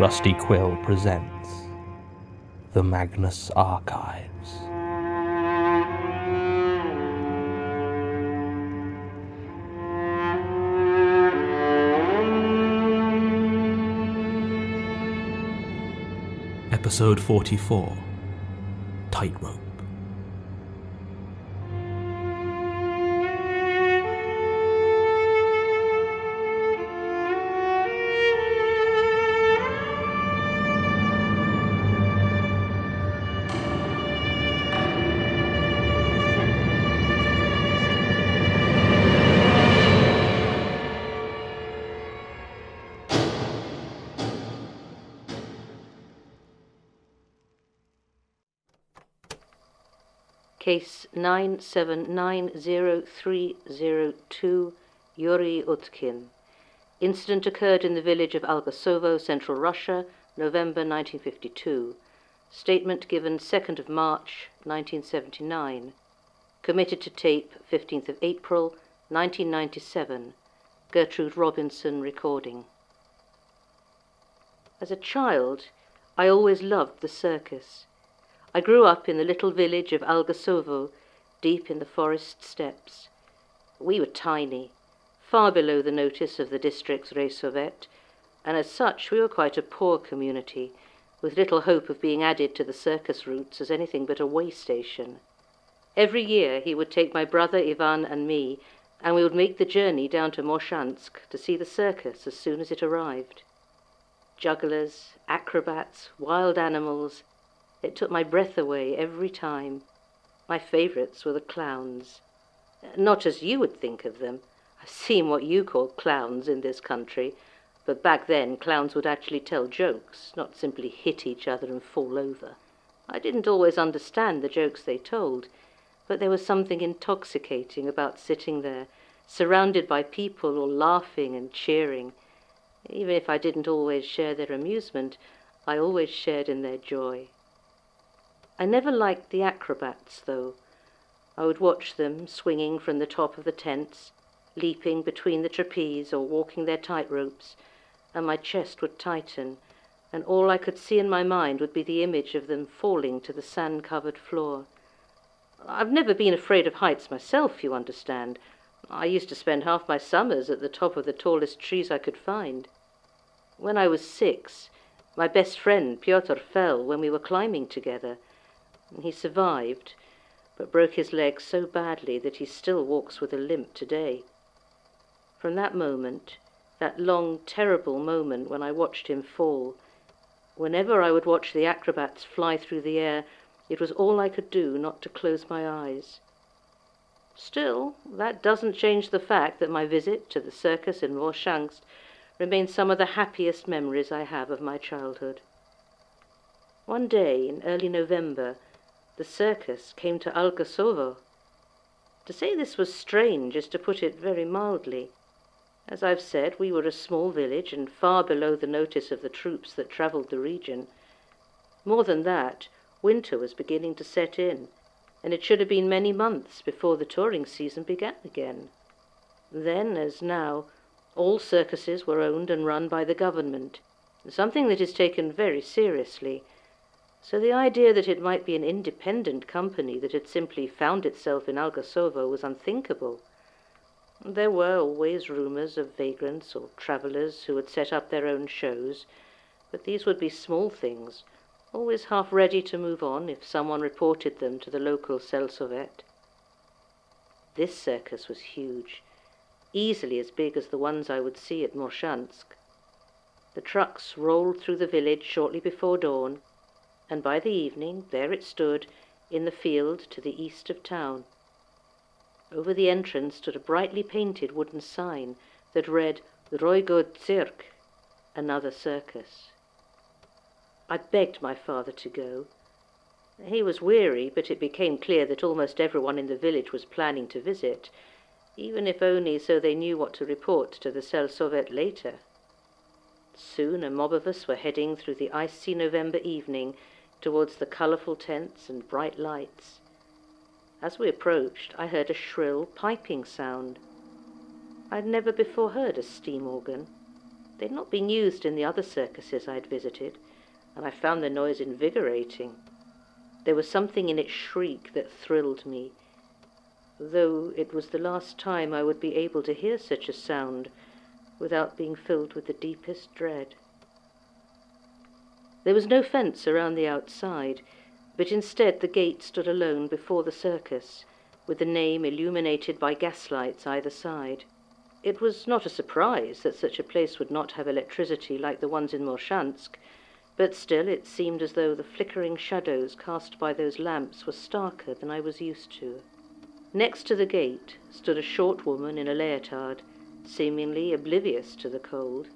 Rusty Quill presents the Magnus Archives. Episode 44, Tightrope. Case 9790302, Yuri, Utkin. Incident occurred in the village of Algasovo, Central Russia, November 1952. Statement given 2nd of March 1979. Committed to tape 15th of April 1997. Gertrude Robinson recording. As a child, I always loved the circus. I grew up in the little village of Algasovo, deep in the forest steppes. We were tiny, far below the notice of the district's Raysovet, and as such we were quite a poor community, with little hope of being added to the circus routes as anything but a way station. Every year he would take my brother Ivan and me, and we would make the journey down to Morshansk to see the circus as soon as it arrived. Jugglers, acrobats, wild animals. It took my breath away every time. My favourites were the clowns. Not as you would think of them. I've seen what you call clowns in this country, but back then clowns would actually tell jokes, not simply hit each other and fall over. I didn't always understand the jokes they told, but there was something intoxicating about sitting there, surrounded by people all laughing and cheering. Even if I didn't always share their amusement, I always shared in their joy. I never liked the acrobats, though. I would watch them swinging from the top of the tents, leaping between the trapeze or walking their tightropes, and my chest would tighten, and all I could see in my mind would be the image of them falling to the sand-covered floor. I've never been afraid of heights myself, you understand. I used to spend half my summers at the top of the tallest trees I could find. When I was 6, my best friend Pyotr fell when we were climbing together. He survived, but broke his leg so badly that he still walks with a limp today. From that moment, that long, terrible moment when I watched him fall, whenever I would watch the acrobats fly through the air, it was all I could do not to close my eyes. Still, that doesn't change the fact that my visit to the circus in Morshansk remains some of the happiest memories I have of my childhood. One day in early November, the circus came to Algasovo. To say this was strange is to put it very mildly. As I've said, we were a small village and far below the notice of the troops that travelled the region. More than that, winter was beginning to set in, and it should have been many months before the touring season began again. Then, as now, all circuses were owned and run by the government, something that is taken very seriously. So the idea that it might be an independent company that had simply found itself in Algasovo was unthinkable. There were always rumours of vagrants or travellers who would set up their own shows, but these would be small things, always half ready to move on if someone reported them to the local Selsovet. This circus was huge, easily as big as the ones I would see at Morshansk. The trucks rolled through the village shortly before dawn, and by the evening there it stood in the field to the east of town. Over the entrance stood a brightly painted wooden sign that read Roygod Cirque, another circus. I begged my father to go. He was weary, but it became clear that almost everyone in the village was planning to visit, even if only so they knew what to report to the Selsovet later. Soon a mob of us were heading through the icy November evening towards the colourful tents and bright lights. As we approached, I heard a shrill piping sound. I'd never before heard a steam organ. They'd not been used in the other circuses I'd visited, and I found the noise invigorating. There was something in its shriek that thrilled me, though it was the last time I would be able to hear such a sound without being filled with the deepest dread. There was no fence around the outside, but instead the gate stood alone before the circus, with the name illuminated by gaslights either side. It was not a surprise that such a place would not have electricity like the ones in Morshansk, but still it seemed as though the flickering shadows cast by those lamps were starker than I was used to. Next to the gate stood a short woman in a leotard, seemingly oblivious to the cold.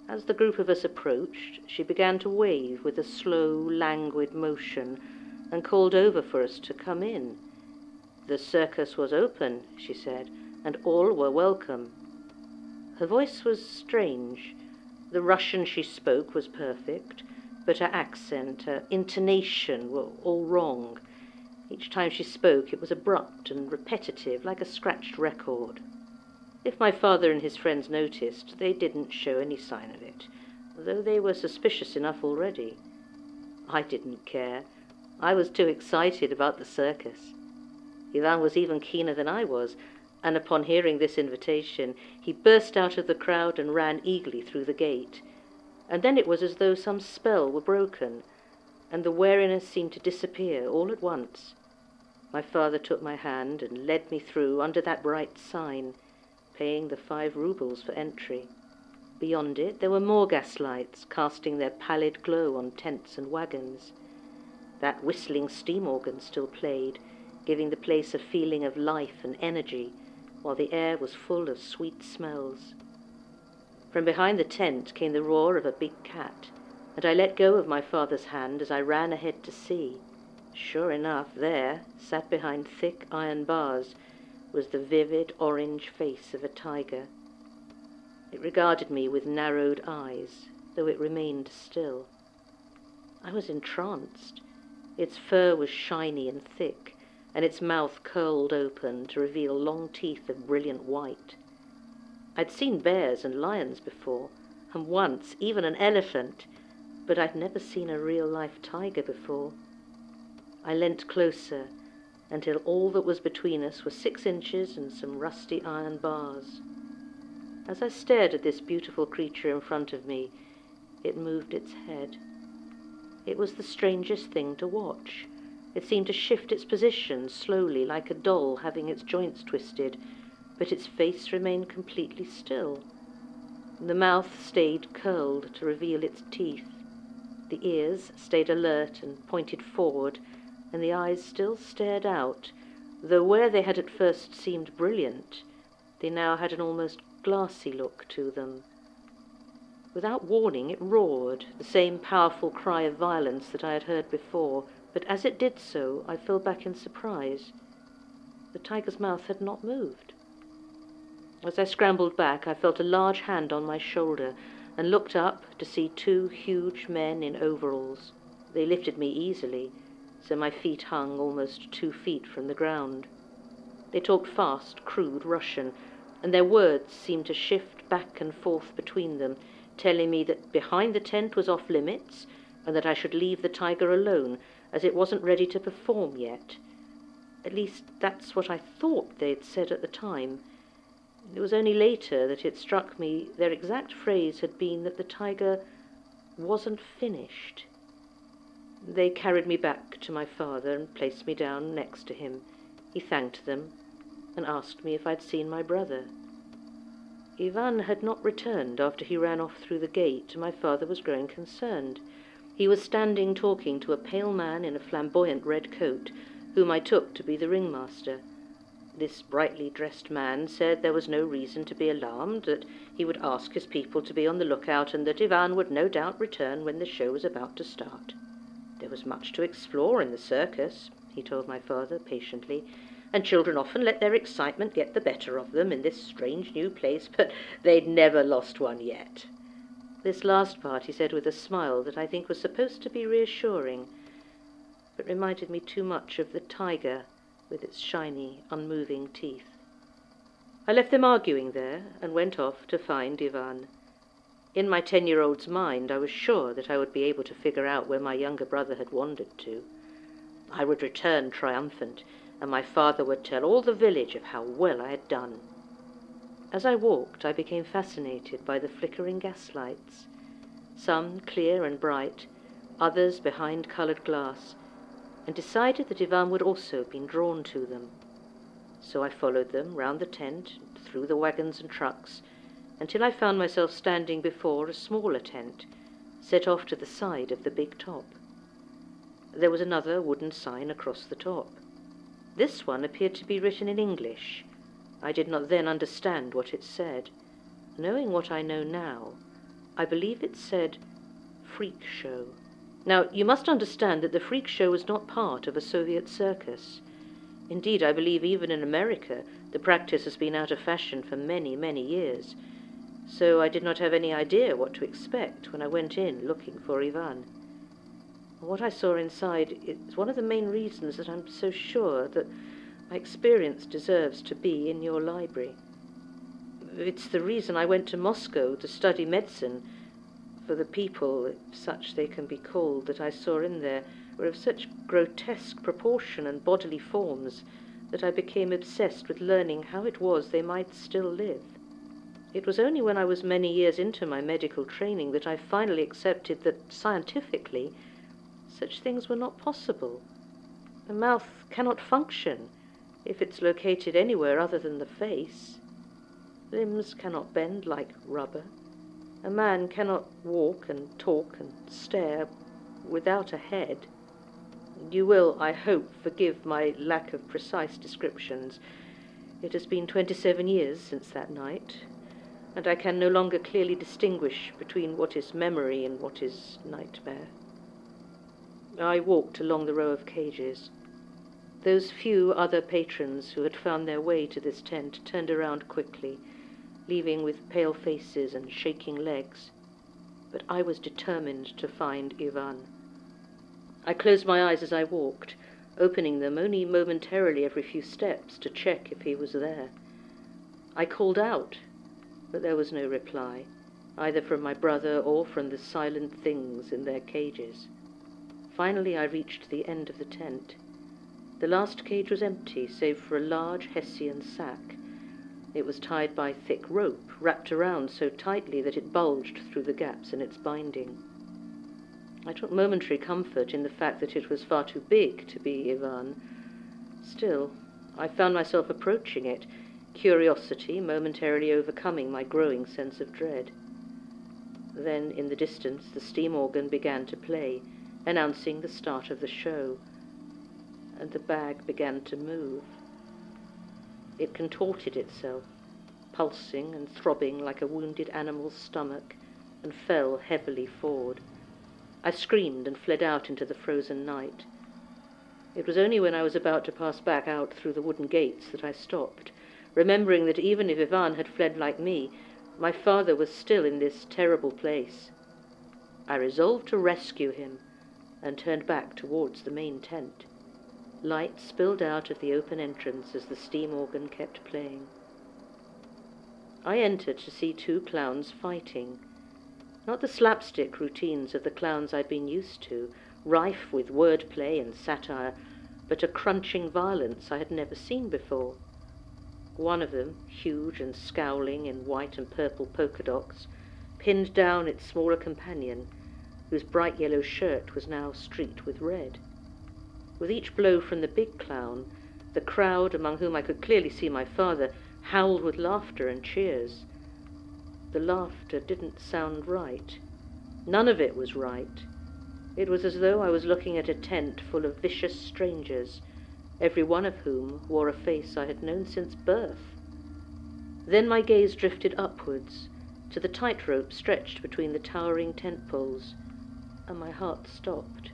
As the group of us approached, she began to wave with a slow, languid motion and called over for us to come in. The circus was open, she said, and all were welcome. Her voice was strange. The Russian she spoke was perfect, but her accent, her intonation were all wrong. Each time she spoke it was abrupt and repetitive, like a scratched record. If my father and his friends noticed, they didn't show any sign of it, though they were suspicious enough already. I didn't care. I was too excited about the circus. Ivan was even keener than I was, and upon hearing this invitation, he burst out of the crowd and ran eagerly through the gate. And then it was as though some spell were broken, and the wariness seemed to disappear all at once. My father took my hand and led me through under that bright sign, paying the 5 rubles for entry. Beyond it there were more gaslights, casting their pallid glow on tents and wagons. That whistling steam organ still played, giving the place a feeling of life and energy, while the air was full of sweet smells. From behind the tent came the roar of a big cat, and I let go of my father's hand as I ran ahead to see. Sure enough, there, sat behind thick iron bars, was the vivid orange face of a tiger. It regarded me with narrowed eyes, though it remained still. I was entranced. Its fur was shiny and thick, and its mouth curled open to reveal long teeth of brilliant white. I'd seen bears and lions before, and once even an elephant, but I'd never seen a real-life tiger before. I leant closer, until all that was between us was 6 inches and some rusty iron bars. As I stared at this beautiful creature in front of me, it moved its head. It was the strangest thing to watch. It seemed to shift its position slowly, like a doll having its joints twisted, but its face remained completely still. The mouth stayed curled to reveal its teeth. The ears stayed alert and pointed forward, and the eyes still stared out, though where they had at first seemed brilliant, they now had an almost glassy look to them. Without warning, it roared, the same powerful cry of violence that I had heard before, but as it did so, I fell back in surprise. The tiger's mouth had not moved. As I scrambled back, I felt a large hand on my shoulder and looked up to see 2 huge men in overalls. They lifted me easily, so my feet hung almost 2 feet from the ground. They talked fast, crude Russian, and their words seemed to shift back and forth between them, telling me that behind the tent was off limits, and that I should leave the tiger alone, as it wasn't ready to perform yet. At least that's what I thought they'd said at the time. It was only later that it struck me their exact phrase had been that the tiger wasn't finished. They carried me back to my father and placed me down next to him. He thanked them and asked me if I'd seen my brother. Ivan had not returned after he ran off through the gate, and my father was growing concerned. He was standing talking to a pale man in a flamboyant red coat, whom I took to be the ringmaster. This brightly dressed man said there was no reason to be alarmed, that he would ask his people to be on the lookout, and that Ivan would no doubt return when the show was about to start. There was much to explore in the circus, he told my father patiently, and children often let their excitement get the better of them in this strange new place, but they'd never lost one yet. This last part he said with a smile that I think was supposed to be reassuring, but reminded me too much of the tiger with its shiny, unmoving teeth. I left them arguing there and went off to find Ivan. In my 10-year-old's mind, I was sure that I would be able to figure out where my younger brother had wandered to. I would return triumphant, and my father would tell all the village of how well I had done. As I walked, I became fascinated by the flickering gaslights, some clear and bright, others behind coloured glass, and decided that Ivan would also have been drawn to them. So I followed them round the tent, through the wagons and trucks, until I found myself standing before a smaller tent, set off to the side of the big top. There was another wooden sign across the top. This one appeared to be written in English. I did not then understand what it said. Knowing what I know now, I believe it said Freak Show. Now, you must understand that the Freak Show was not part of a Soviet circus. Indeed, I believe even in America the practice has been out of fashion for many, many years. So I did not have any idea what to expect when I went in looking for Ivan. What I saw inside is one of the main reasons that I'm so sure that my experience deserves to be in your library. It's the reason I went to Moscow to study medicine, for the people, if such they can be called, that I saw in there were of such grotesque proportion and bodily forms that I became obsessed with learning how it was they might still live. It was only when I was many years into my medical training that I finally accepted that, scientifically, such things were not possible. The mouth cannot function if it's located anywhere other than the face. Limbs cannot bend like rubber. A man cannot walk and talk and stare without a head. You will, I hope, forgive my lack of precise descriptions. It has been 27 years since that night, and I can no longer clearly distinguish between what is memory and what is nightmare. I walked along the row of cages. Those few other patrons who had found their way to this tent turned around quickly, leaving with pale faces and shaking legs. But I was determined to find Ivan. I closed my eyes as I walked, opening them only momentarily every few steps to check if he was there. I called out, but there was no reply, either from my brother or from the silent things in their cages. Finally I reached the end of the tent. The last cage was empty, save for a large Hessian sack. It was tied by thick rope, wrapped around so tightly that it bulged through the gaps in its binding. I took momentary comfort in the fact that it was far too big to be Ivan. Still, I found myself approaching it, curiosity momentarily overcoming my growing sense of dread. Then, in the distance, the steam organ began to play, announcing the start of the show, and the bag began to move. It contorted itself, pulsing and throbbing like a wounded animal's stomach, and fell heavily forward. I screamed and fled out into the frozen night. It was only when I was about to pass back out through the wooden gates that I stopped, remembering that even if Ivan had fled like me, my father was still in this terrible place. I resolved to rescue him, and turned back towards the main tent. Light spilled out of the open entrance as the steam organ kept playing. I entered to see two clowns fighting. Not the slapstick routines of the clowns I'd been used to, rife with wordplay and satire, but a crunching violence I had never seen before. One of them, huge and scowling in white and purple polka dots, pinned down its smaller companion, whose bright yellow shirt was now streaked with red. With each blow from the big clown, the crowd, among whom I could clearly see my father, howled with laughter and cheers. The laughter didn't sound right. None of it was right. It was as though I was looking at a tent full of vicious strangers, every one of whom wore a face I had known since birth. Then my gaze drifted upwards, to the tightrope stretched between the towering tent poles, and my heart stopped.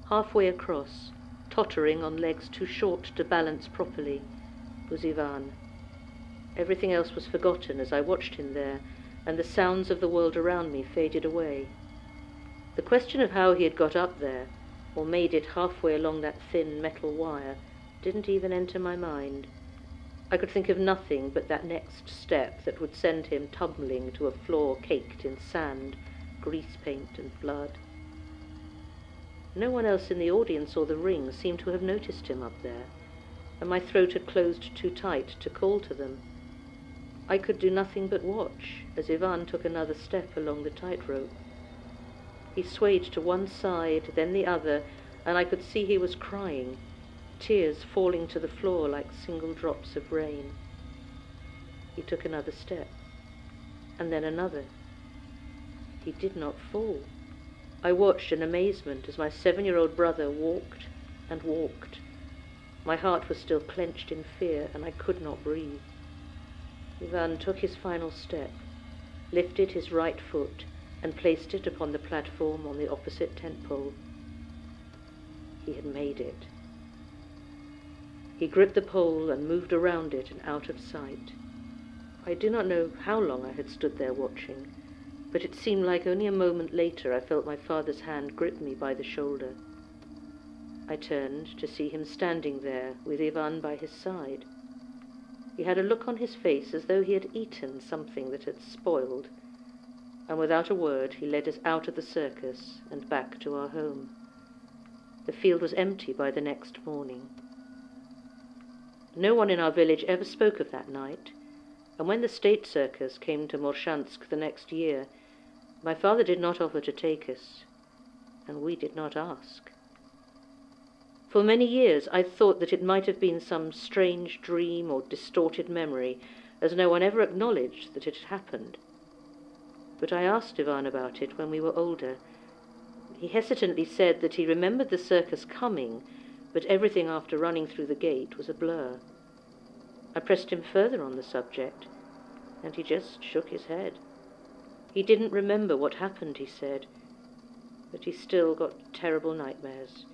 Halfway across, tottering on legs too short to balance properly, was Ivan. Everything else was forgotten as I watched him there, and the sounds of the world around me faded away. The question of how he had got up there, or made it halfway along that thin metal wire, didn't even enter my mind. I could think of nothing but that next step that would send him tumbling to a floor caked in sand, grease paint and blood. No one else in the audience or the ring seemed to have noticed him up there, and my throat had closed too tight to call to them. I could do nothing but watch as Ivan took another step along the tightrope. He swayed to one side, then the other, and I could see he was crying, tears falling to the floor like single drops of rain. He took another step, and then another. He did not fall. I watched in amazement as my 7-year-old brother walked and walked. My heart was still clenched in fear, and I could not breathe. Ivan took his final step, lifted his right foot, and placed it upon the platform on the opposite tent pole. He had made it. He gripped the pole and moved around it and out of sight. I do not know how long I had stood there watching, but it seemed like only a moment later I felt my father's hand grip me by the shoulder. I turned to see him standing there with Ivan by his side. He had a look on his face as though he had eaten something that had spoiled, and without a word he led us out of the circus and back to our home. The field was empty by the next morning. No one in our village ever spoke of that night, and when the state circus came to Morshansk the next year, my father did not offer to take us, and we did not ask. For many years I thought that it might have been some strange dream or distorted memory, as no one ever acknowledged that it had happened. But I asked Ivan about it when we were older. He hesitantly said that he remembered the circus coming, but everything after running through the gate was a blur. I pressed him further on the subject, and he just shook his head. He didn't remember what happened, he said, but he still got terrible nightmares.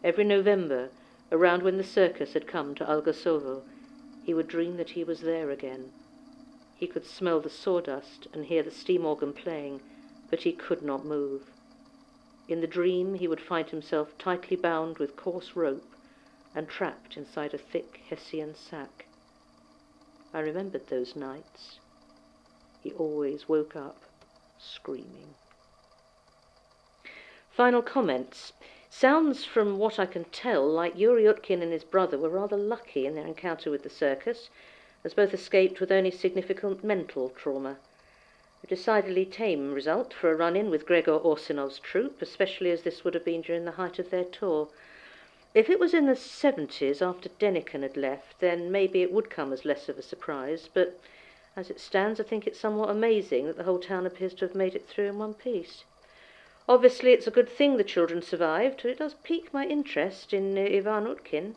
Every November, around when the circus had come to Algosovo, he would dream that he was there again. He could smell the sawdust and hear the steam organ playing, but he could not move. In the dream he would find himself tightly bound with coarse rope and trapped inside a thick Hessian sack. I remembered those nights. He always woke up screaming. Final comments. Sounds, from what I can tell, like Yuri Utkin and his brother were rather lucky in their encounter with the circus, as both escaped with only significant mental trauma. A decidedly tame result for a run-in with Gregor Orsinov's troupe, especially as this would have been during the height of their tour. If it was in the 70s, after Deniken had left, then maybe it would come as less of a surprise, but as it stands, I think it's somewhat amazing that the whole town appears to have made it through in one piece. Obviously, it's a good thing the children survived, but it does pique my interest in Ivan Utkin.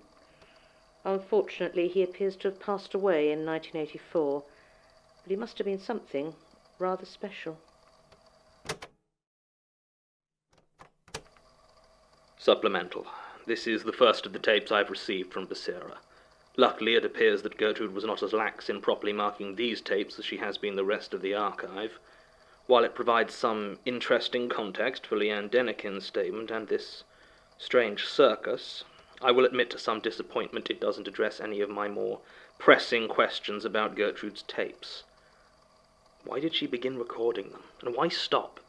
Unfortunately, he appears to have passed away in 1984, but he must have been something rather special. Supplemental. This is the first of the tapes I've received from Becerra. Luckily, it appears that Gertrude was not as lax in properly marking these tapes as she has been the rest of the archive. While it provides some interesting context for Leanne Deniken's statement and this strange circus, I will admit to some disappointment it doesn't address any of my more pressing questions about Gertrude's tapes. Why did she begin recording them, and why stop?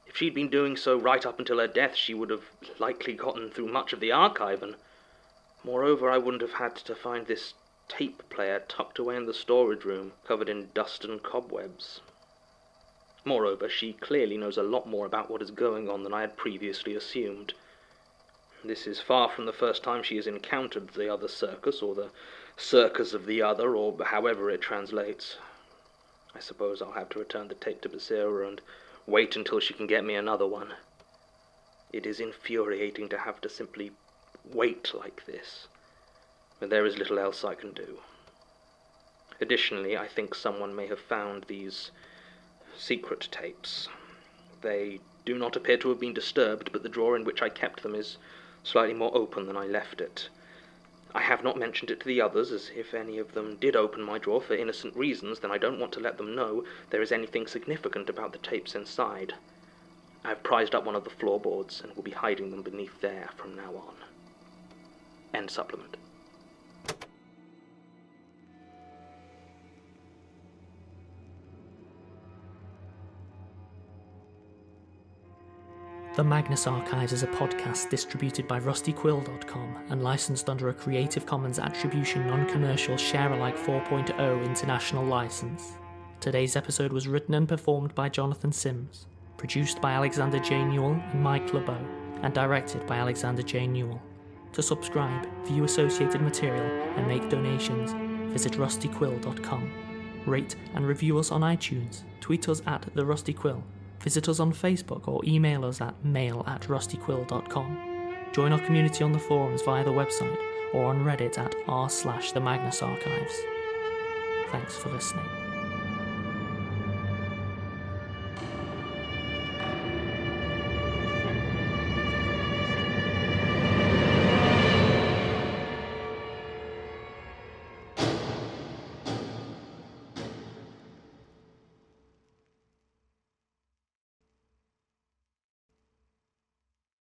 If she'd been doing so right up until her death, she would have likely gotten through much of the archive, and moreover, I wouldn't have had to find this tape player tucked away in the storage room, covered in dust and cobwebs. Moreover, she clearly knows a lot more about what is going on than I had previously assumed. This is far from the first time she has encountered the other circus, or the circus of the other, or however it translates. I suppose I'll have to return the tape to Becerra and wait until she can get me another one. It is infuriating to have to simply wait like this, but there is little else I can do. Additionally, I think someone may have found these secret tapes. They do not appear to have been disturbed, but the drawer in which I kept them is slightly more open than I left it. I have not mentioned it to the others, as if any of them did open my drawer for innocent reasons, then I don't want to let them know there is anything significant about the tapes inside. I have prized up one of the floorboards and will be hiding them beneath there from now on. End supplement. The Magnus Archives is a podcast distributed by rustyquill.com and licensed under a Creative Commons Attribution Non-Commercial Share-alike 4.0 international license. Today's episode was written and performed by Jonathan Sims, produced by Alexander J. Newall and Mike LeBeau, and directed by Alexander J. Newall. To subscribe, view associated material, and make donations, visit rustyquill.com. Rate and review us on iTunes, tweet us at The Rusty Quill, visit us on Facebook or email us at mail@rustyquill.com. Join our community on the forums via the website or on Reddit at r/the Magnus Archives. Thanks for listening.